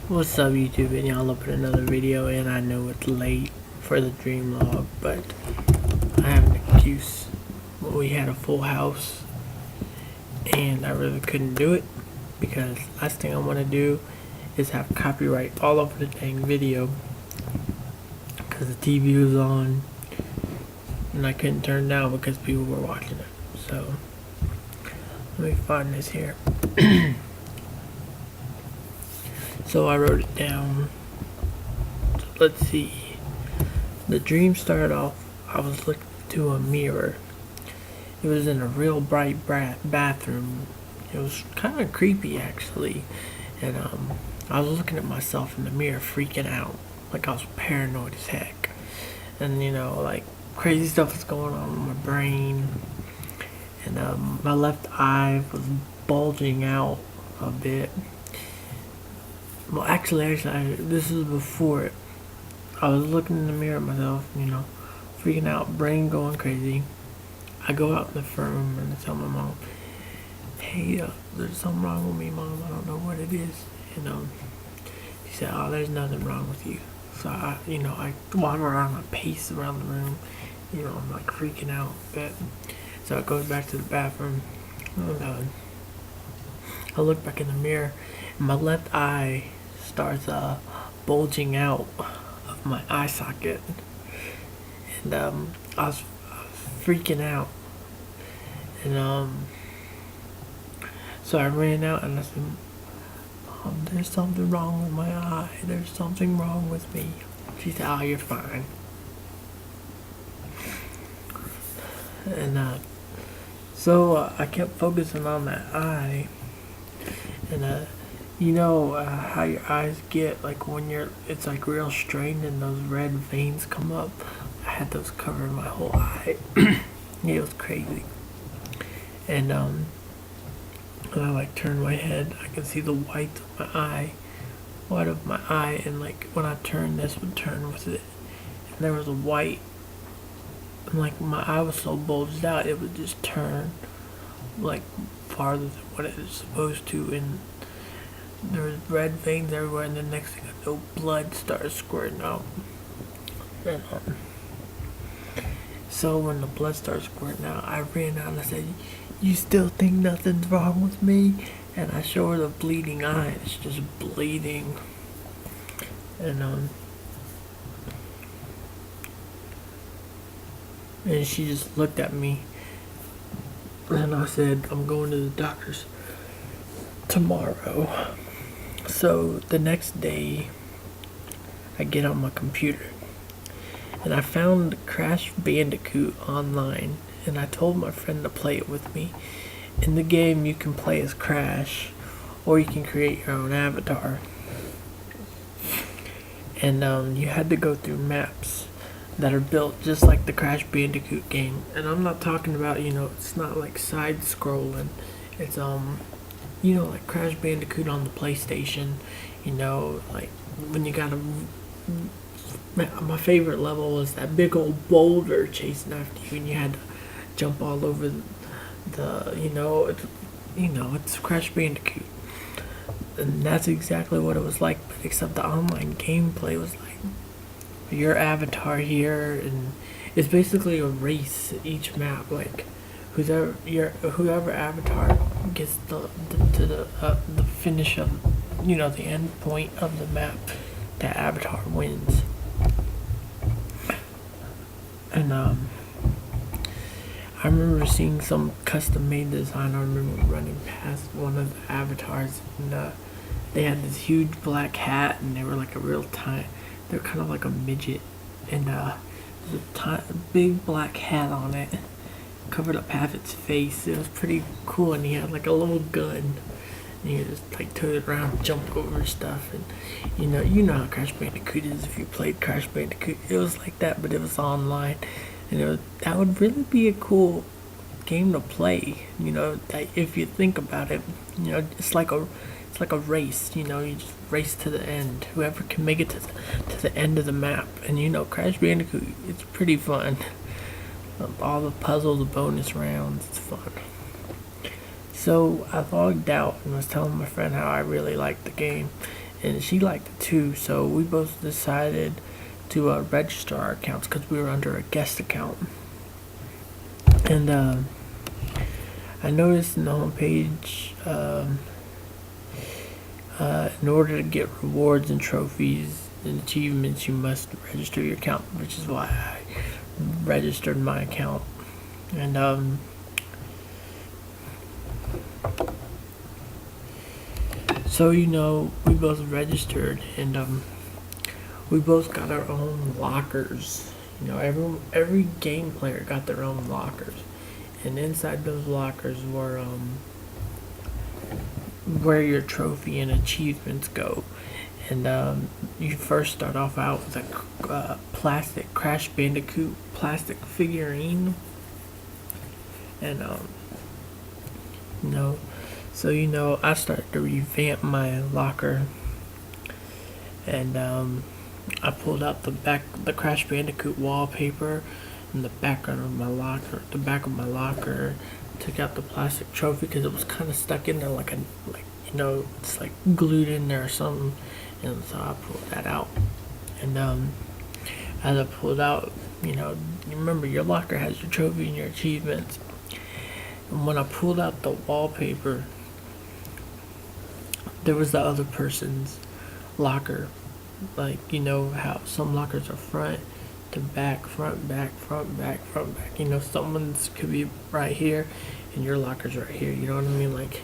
What's up YouTube, and y'all up in another video, and I know it's late for the dream log, but I have an excuse. We had a full house and I really couldn't do it because last thing I want to do is have copyright all over the dang video because the TV was on and I couldn't turn it down because people were watching it. So let me find this here. So I wrote it down. So let's see. The dream started off, I was looking to a mirror. It was in a real bright bathroom. It was kind of creepy actually. And I was looking at myself in the mirror freaking out. Like I was paranoid as heck. And like crazy stuff was going on in my brain. And my left eye was bulging out a bit. Well, actually, this is before it. I was looking in the mirror at myself, freaking out, brain going crazy. I go out in the room and I tell my mom, hey, there's something wrong with me, Mom. I don't know what it is. And she said, oh, there's nothing wrong with you. So I walk around, I pace around the room. I'm like freaking out a bit. So I go back to the bathroom. And, I look back in the mirror, and my left eye starts bulging out of my eye socket, and I was freaking out, and so I ran out and I said, Mom, there's something wrong with my eye. There's something wrong with me. She said, oh, you're fine. And so I kept focusing on that eye. And how your eyes get like when it's like real strained and those red veins come up. I had those covering my whole eye. It was crazy. And when I like turned my head, I could see the white of my eye, and like when I turned, this would turn with it, and there was a white. And like my eye was so bulged out, it would just turn like farther than what it is supposed to, and there was red veins everywhere, and the next thing I know, blood started squirting out. And, so when the blood started squirting out, I ran out and I said, you still think nothing's wrong with me? And I show her the bleeding eye. It's just bleeding. And and she just looked at me. And I said, I'm going to the doctor's tomorrow. So the next day, I get on my computer and I found Crash Bandicoot online, and I told my friend to play it with me. In the game, you can play as Crash, or you can create your own avatar. And you had to go through maps that are built just like the Crash Bandicoot game. And I'm not talking about, it's not like side scrolling. It's like Crash Bandicoot on the PlayStation, like when you got my favorite level was that big old boulder chasing after you, and you had to jump all over it's Crash Bandicoot. And that's exactly what it was like, but except the online gameplay was like your avatar here, and it's basically a race at each map. Like whoever avatar gets to the finish of the end point of the map, that avatar wins. And I remember seeing some custom made design. I remember running past one of the avatars, and they had this huge black hat, and they were like a real tiny. They're kind of like a midget, and there's a big black hat on it, covered up half its face. It was pretty cool, and he had like a little gun, and he just like towed it around, jumped over stuff, and you know how Crash Bandicoot is. If you played Crash Bandicoot, it was like that, but it was online, and that would really be a cool game to play. That if you think about it, it's like a race. You just race to the end. Whoever can make it to the end of the map. And Crash Bandicoot, it's pretty fun. All the puzzles, the bonus rounds, it's fun. So I logged out and was telling my friend how I really liked the game, and she liked it too. So we both decided to register our accounts because we were under a guest account. And I noticed in the homepage, in order to get rewards and trophies and achievements, you must register your account, which is why I registered my account. And so we both registered, and we both got our own lockers. Every game player got their own lockers, and inside those lockers were where your trophy and achievements go. And you first start off out with a plastic Crash Bandicoot plastic figurine, and so I started to revamp my locker, and I pulled out the Crash Bandicoot wallpaper in the background of my locker, the back of my locker. Took out the plastic trophy because it was kind of stuck in there, it's like glued in there or something. And so I pulled that out. And as I pulled out, you remember your locker has your trophy and your achievements. And when I pulled out the wallpaper, there was the other person's locker. Like, how some lockers are front to back, front, back, front, back, front, back. Someone's could be right here and your locker's right here. You know what I mean? Like,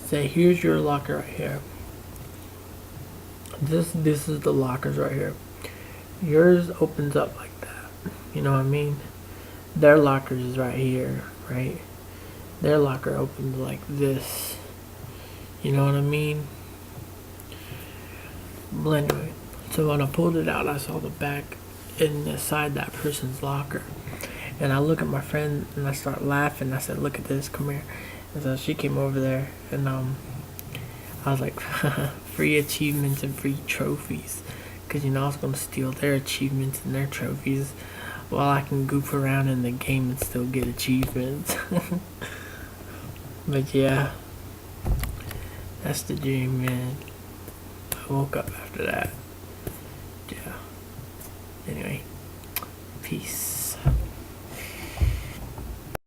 say, here's your locker right here. This is the lockers right here. Yours opens up like that. You know what I mean? Their lockers is right here, right? Their locker opens like this. You know what I mean? Well, anyway, so when I pulled it out, I saw the back inside that person's locker. And I look at my friend and I start laughing. I said, "Look at this, come here." And so she came over there, and I was like, free achievements and free trophies. Because, I was going to steal their achievements and their trophies while I can goof around in the game and still get achievements. But yeah, that's the dream, man. I woke up after that. Yeah. Anyway, peace.